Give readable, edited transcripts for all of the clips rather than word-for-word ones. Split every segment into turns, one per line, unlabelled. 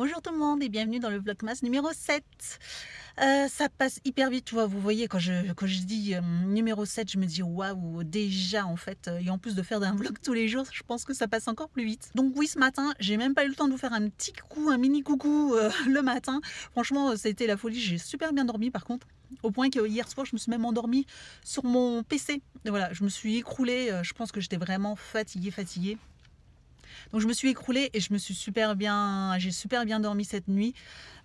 Bonjour tout le monde et bienvenue dans le Vlogmas numéro 7. Ça passe hyper vite, tu vois, vous voyez quand je dis numéro 7, je me dis waouh, déjà en fait, et en plus de faire un vlog tous les jours, je pense que ça passe encore plus vite. Donc oui, ce matin, j'ai même pas eu le temps de vous faire un petit coucou, un mini coucou le matin. Franchement, c'était la folie, j'ai super bien dormi par contre. Au point que hier soir, je me suis même endormie sur mon PC. Et voilà, je me suis écroulée, je pense que j'étais vraiment fatiguée. Donc je me suis écroulée et je me suis j'ai super bien dormi cette nuit.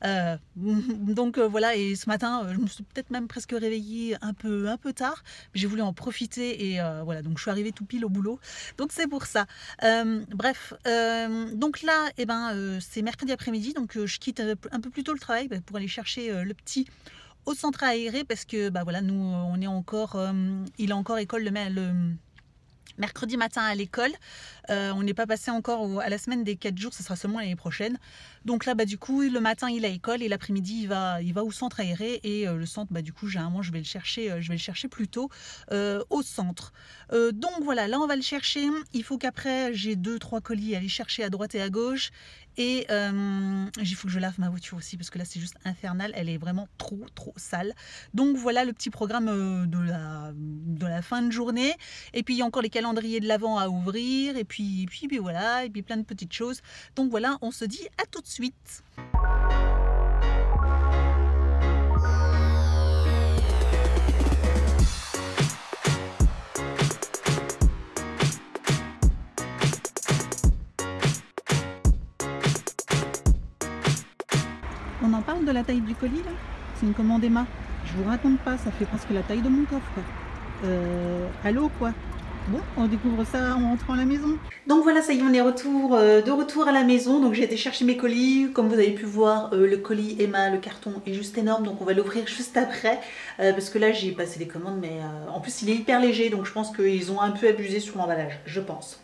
Voilà, et ce matin, je me suis peut-être même presque réveillée un peu tard. J'ai voulu en profiter et voilà, donc je suis arrivée tout pile au boulot. Donc c'est pour ça. Donc là, c'est mercredi après-midi, donc je quitte un peu plus tôt le travail pour aller chercher le petit au centre aéré parce que voilà, nous on est encore, il a encore école le mercredi matin à l'école. On n'est pas passé encore à la semaine des 4 jours, ce sera seulement l'année prochaine. Donc là, du coup, le matin, il a école et l'après-midi, il va au centre aéré. Et le centre, du coup, généralement, je vais le chercher plus tôt au centre. Donc voilà, là, on va le chercher. Il faut qu'après, j'ai 2-3 colis à aller chercher à droite et à gauche. Et il faut que je lave ma voiture aussi parce que là c'est juste infernal, elle est vraiment trop sale. Donc voilà le petit programme de la fin de journée. Et puis il y a encore les calendriers de l'Avent à ouvrir et puis voilà, et puis plein de petites choses. Donc voilà, on se dit à tout de suite. On en parle de la taille du colis là? C'est une commande Emma. Je vous raconte pas, ça fait presque la taille de mon coffre. Allô quoi? Bon, on découvre ça en rentrant à la maison. Donc voilà, ça y est, on est de retour à la maison. Donc j'ai été chercher mes colis. Comme vous avez pu voir, le colis Emma, le carton est juste énorme. Donc on va l'ouvrir juste après. Parce que là, j'ai passé les commandes. Mais en plus, il est hyper léger. Donc je pense qu'ils ont un peu abusé sur l'emballage. Je pense.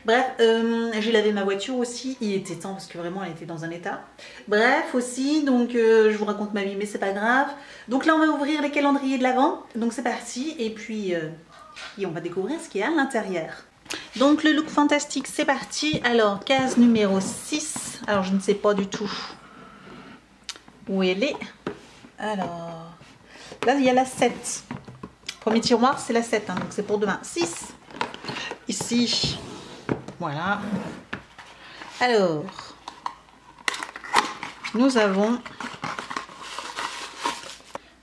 Bref, j'ai lavé ma voiture aussi. Il était temps parce que vraiment, elle était dans un état. Bref, aussi. Donc je vous raconte ma vie, mais c'est pas grave. Donc là, on va ouvrir les calendriers de l'Avent. Donc c'est parti. Et puis... et on va découvrir ce qu'il y a à l'intérieur. Donc le look fantastique, c'est parti. Alors, case numéro 6. Alors, je ne sais pas du tout où elle est. Alors, là, il y a la 7. Premier tiroir, c'est la 7. Hein, donc, c'est pour demain. 6. Ici. Voilà. Alors, nous avons...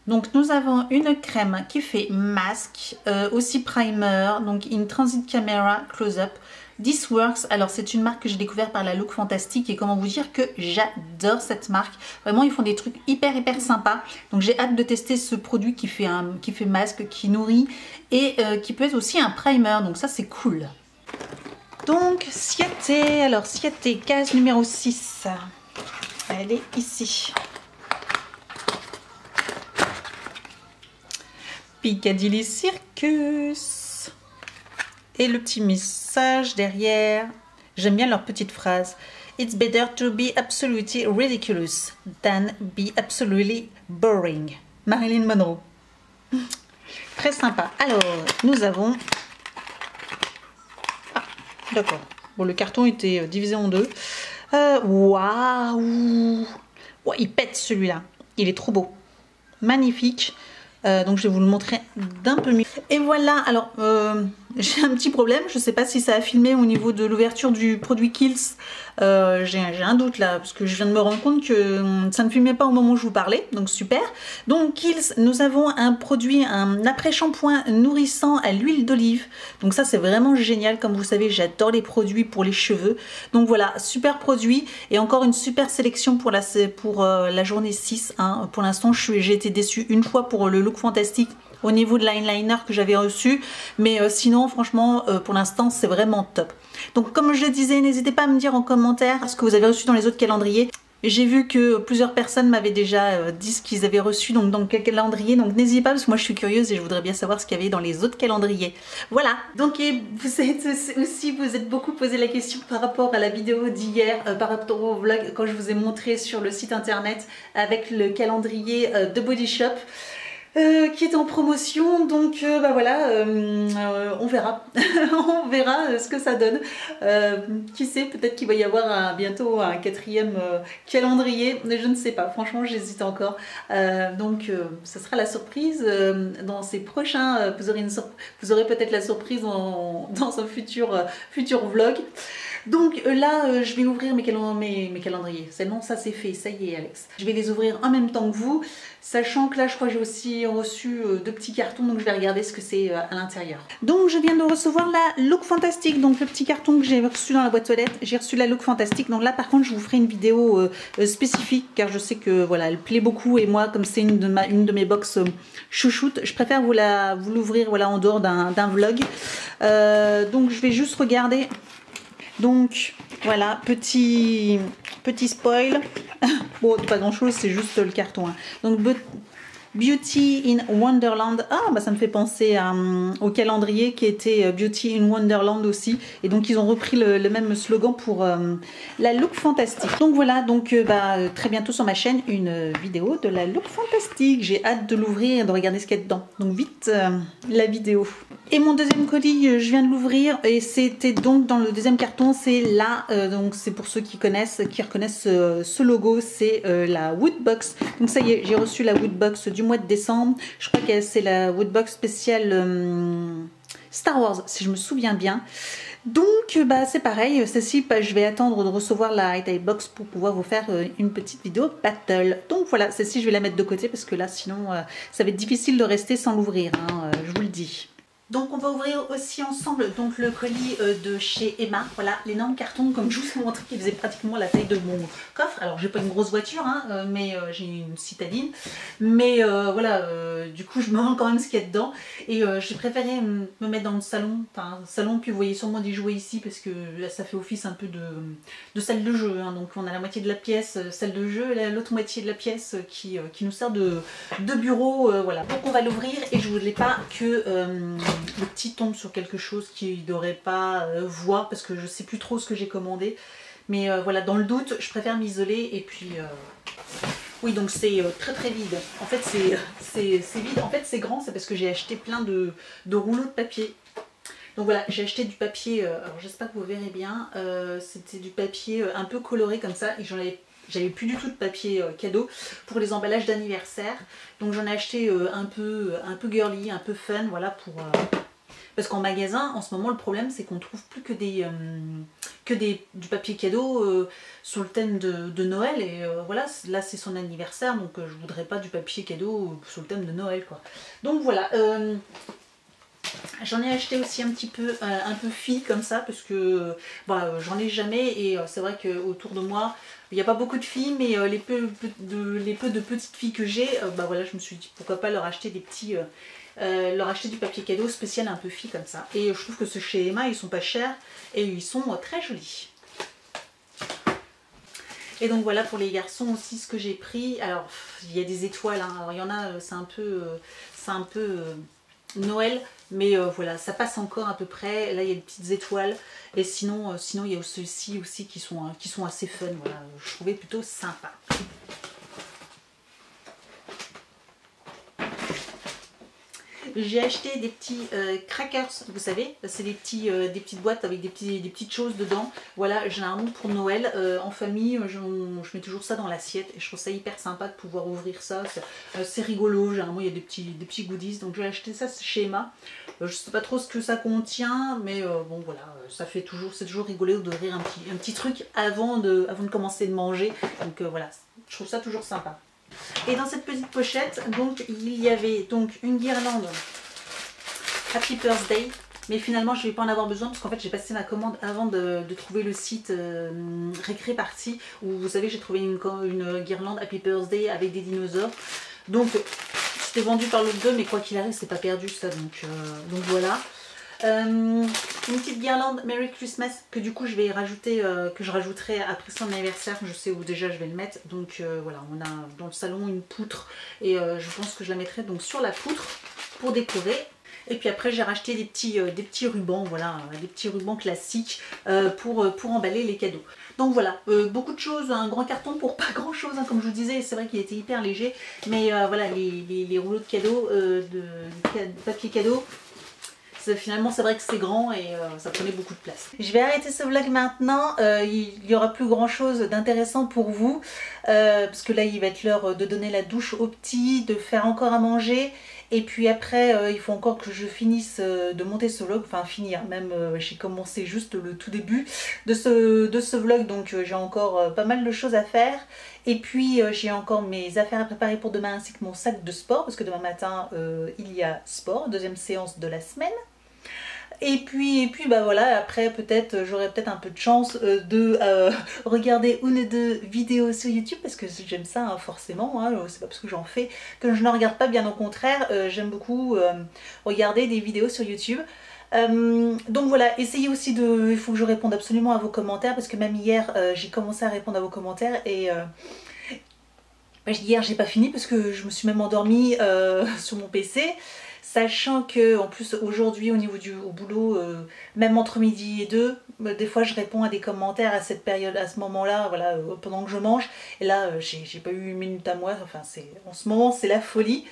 Donc nous avons une crème qui fait masque, aussi primer, donc in transit camera close-up. This Works, alors c'est une marque que j'ai découvert par la Look Fantastique et comment vous dire que j'adore cette marque. Vraiment ils font des trucs hyper sympas. Donc j'ai hâte de tester ce produit qui fait masque, qui nourrit et qui peut être aussi un primer, donc ça c'est cool. Donc Ciaté, alors Ciaté, case numéro 6, elle est ici. Piccadilly Circus. Et le petit message derrière. J'aime bien leur petite phrase. It's better to be absolutely ridiculous than be absolutely boring. Marilyn Monroe. Très sympa. Alors, nous avons... Ah, d'accord. Bon, le carton était divisé en deux. Waouh! Ouais, il pète celui-là. Il est trop beau. Magnifique. Donc je vais vous le montrer d'un peu mieux. Et voilà, alors j'ai un petit problème, je ne sais pas si ça a filmé au niveau de l'ouverture du produit Kiehl's. J'ai un doute là, parce que je viens de me rendre compte que ça ne filmait pas au moment où je vous parlais, donc super. Donc Kiehl's, nous avons un produit, un après-shampoing nourrissant à l'huile d'olive. Donc ça c'est vraiment génial, comme vous savez j'adore les produits pour les cheveux. Donc voilà, super produit et encore une super sélection pour la journée 6. Hein. Pour l'instant j'ai été déçue une fois pour le look fantastique au niveau de l'eyeliner que j'avais reçu, mais sinon franchement pour l'instant c'est vraiment top. Donc comme je le disais, n'hésitez pas à me dire en commentaire ce que vous avez reçu dans les autres calendriers. J'ai vu que plusieurs personnes m'avaient déjà dit ce qu'ils avaient reçu donc dans quel calendrier, donc n'hésitez pas parce que moi je suis curieuse et je voudrais bien savoir ce qu'il y avait dans les autres calendriers. Voilà, donc vous êtes beaucoup posé la question par rapport à la vidéo d'hier, par rapport au vlog quand je vous ai montré sur le site internet avec le calendrier de Body Shop. qui est en promotion, donc bah voilà, on verra, on verra ce que ça donne. Qui sait, peut-être qu'il va y avoir bientôt un 4e calendrier, mais je ne sais pas, franchement j'hésite encore. Donc ce sera la surprise dans ces prochains, vous aurez peut-être la surprise dans un futur vlog. Donc là, je vais ouvrir mes calendriers. Non, ça c'est fait, ça y est Alex. Je vais les ouvrir en même temps que vous, sachant que là, je crois que j'ai aussi reçu 2 petits cartons, donc je vais regarder ce que c'est à l'intérieur. Donc je viens de recevoir la Look Fantastic, donc le petit carton que j'ai reçu dans la boîte aux lettres. J'ai reçu la Look Fantastic, donc là par contre, je vous ferai une vidéo spécifique, car je sais que voilà, elle plaît beaucoup, et moi, comme c'est une de mes box chouchoute, je préfère vous l'ouvrir voilà, en dehors d'un vlog. Donc je vais juste regarder. Donc voilà, petit spoil. Bon, pas grand chose, c'est juste le carton. Hein. Donc Beauty in Wonderland. Ah, bah ça me fait penser au calendrier qui était Beauty in Wonderland aussi. Et donc ils ont repris le même slogan pour la Look Fantastic. Donc voilà, donc très bientôt sur ma chaîne une vidéo de la Look Fantastic. J'ai hâte de l'ouvrir et de regarder ce qu'il y a dedans. Donc vite la vidéo. Et mon deuxième colis, je viens de l'ouvrir et c'était donc dans le deuxième carton, c'est là, donc c'est pour ceux qui reconnaissent ce logo, c'est la Woodbox. Donc ça y est, j'ai reçu la Woodbox du mois de décembre. Je crois que c'est la Woodbox spéciale Star Wars, si je me souviens bien. Donc c'est pareil, celle-ci, je vais attendre de recevoir la High Box pour pouvoir vous faire une petite vidéo battle. Donc voilà, celle-ci je vais la mettre de côté parce que là sinon ça va être difficile de rester sans l'ouvrir, hein, je vous le dis. Donc on va ouvrir aussi ensemble donc le colis de chez Emma, voilà l'énorme carton comme je vous ai montré qui faisait pratiquement la taille de mon coffre. Alors j'ai pas une grosse voiture hein, mais j'ai une citadine, mais voilà du coup je me rends quand même ce qu'il y a dedans et j'ai préféré me mettre dans le salon, puis vous voyez sûrement des jouets ici parce que là, ça fait office un peu de salle de jeu, hein. Donc on a la moitié de la pièce salle de jeu et l'autre moitié de la pièce qui nous sert de bureau, voilà. Donc on va l'ouvrir et je voulais pas que le petit tombe sur quelque chose qu'il ne devrait pas voir parce que je sais plus trop ce que j'ai commandé, mais voilà, dans le doute je préfère m'isoler. Et puis oui, donc c'est très vide en fait, c'est vide en fait, c'est grand, c'est parce que j'ai acheté plein de rouleaux de papier. Donc voilà, j'ai acheté du papier, alors j'espère que vous verrez bien, c'était du papier un peu coloré comme ça et j'avais plus du tout de papier cadeau pour les emballages d'anniversaire. Donc j'en ai acheté un peu girly, un peu fun, voilà, parce qu'en magasin, en ce moment, le problème, c'est qu'on trouve plus que du papier cadeau sur le thème de Noël. Et voilà, là, c'est son anniversaire, donc je voudrais pas du papier cadeau sur le thème de Noël, quoi. Donc voilà. J'en ai acheté aussi un petit peu fille comme ça parce que voilà, j'en ai jamais et c'est vrai qu'autour de moi il n'y a pas beaucoup de filles, mais les peu de petites filles que j'ai, voilà, je me suis dit pourquoi pas leur acheter des petits leur acheter du papier cadeau spécial un peu fille comme ça. Et je trouve que ceux chez Emma ils sont pas chers et ils sont très jolis. Et donc voilà pour les garçons aussi ce que j'ai pris. Alors il y a des étoiles, hein. Alors il y en a c'est un peu Noël, mais voilà, ça passe encore à peu près. Là il y a des petites étoiles et sinon il y a ceux-ci aussi qui sont assez fun, voilà, je trouvais plutôt sympa. J'ai acheté des petits crackers, vous savez, c'est des petites boîtes avec des petites choses dedans. Voilà, généralement pour Noël, en famille, je mets toujours ça dans l'assiette et je trouve ça hyper sympa de pouvoir ouvrir ça. C'est rigolo, généralement il y a des petits goodies, donc j'ai acheté ça chez Emma. Je sais pas trop ce que ça contient, mais bon voilà, c'est toujours rigolo d'ouvrir un petit truc avant de commencer de manger. Donc voilà, je trouve ça toujours sympa. Et dans cette petite pochette, donc il y avait donc une guirlande Happy Birthday, mais finalement je ne vais pas en avoir besoin parce qu'en fait j'ai passé ma commande avant de trouver le site Récré Party où vous savez j'ai trouvé une guirlande Happy Birthday avec des dinosaures. Donc c'était vendu par l'autre deux, mais quoi qu'il arrive c'est pas perdu ça, donc voilà. Une petite guirlande Merry Christmas que du coup je vais rajouter, que je rajouterai après son anniversaire. Je sais où déjà je vais le mettre. Donc voilà, on a dans le salon une poutre et je pense que je la mettrai donc sur la poutre pour décorer. Et puis après j'ai racheté des petits rubans, voilà, des petits rubans classiques pour emballer les cadeaux. Donc voilà, beaucoup de choses, un grand carton pour pas grand chose, hein, comme je vous disais, c'est vrai qu'il était hyper léger, mais voilà, les rouleaux de cadeaux, de papier cadeau, finalement c'est vrai que c'est grand et ça prenait beaucoup de place. Je vais arrêter ce vlog maintenant, il n'y aura plus grand chose d'intéressant pour vous, parce que là il va être l'heure de donner la douche aux petits, de faire encore à manger. Et puis après, il faut encore que je finisse de monter ce vlog, enfin finir, même j'ai commencé juste le tout début de ce vlog, donc j'ai encore pas mal de choses à faire. Et puis j'ai encore mes affaires à préparer pour demain ainsi que mon sac de sport, parce que demain matin il y a sport, deuxième séance de la semaine. Et puis bah voilà, après peut-être j'aurai peut-être un peu de chance de regarder une ou deux vidéos sur YouTube, parce que j'aime ça hein, forcément, hein, c'est pas parce que j'en fais que je ne regarde pas, bien au contraire, j'aime beaucoup regarder des vidéos sur YouTube. Donc voilà, essayez aussi de... Il faut que je réponde absolument à vos commentaires, parce que même hier j'ai commencé à répondre à vos commentaires et... hier j'ai pas fini parce que je me suis même endormie sur mon PC. Sachant que en plus aujourd'hui au niveau au boulot, même entre midi et 2, des fois je réponds à des commentaires à cette période, à ce moment-là, voilà, pendant que je mange. Et là j'ai pas eu une minute à moi, enfin en ce moment c'est la folie.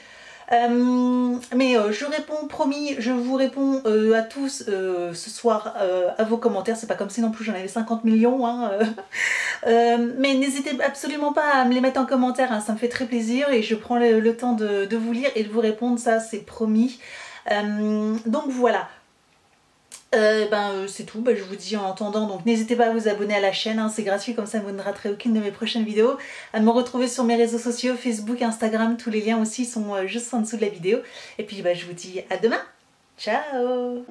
Mais je réponds, promis, je vous réponds à tous ce soir à vos commentaires. C'est pas comme si non plus j'en avais 50 millions hein, mais n'hésitez absolument pas à me les mettre en commentaire hein, ça me fait très plaisir et je prends le temps de vous lire et de vous répondre, ça c'est promis. Donc voilà. C'est tout, je vous dis en attendant, donc n'hésitez pas à vous abonner à la chaîne, hein, c'est gratuit, comme ça vous ne raterez aucune de mes prochaines vidéos, à me retrouver sur mes réseaux sociaux, Facebook, Instagram, tous les liens aussi sont juste en dessous de la vidéo, et puis je vous dis à demain, ciao.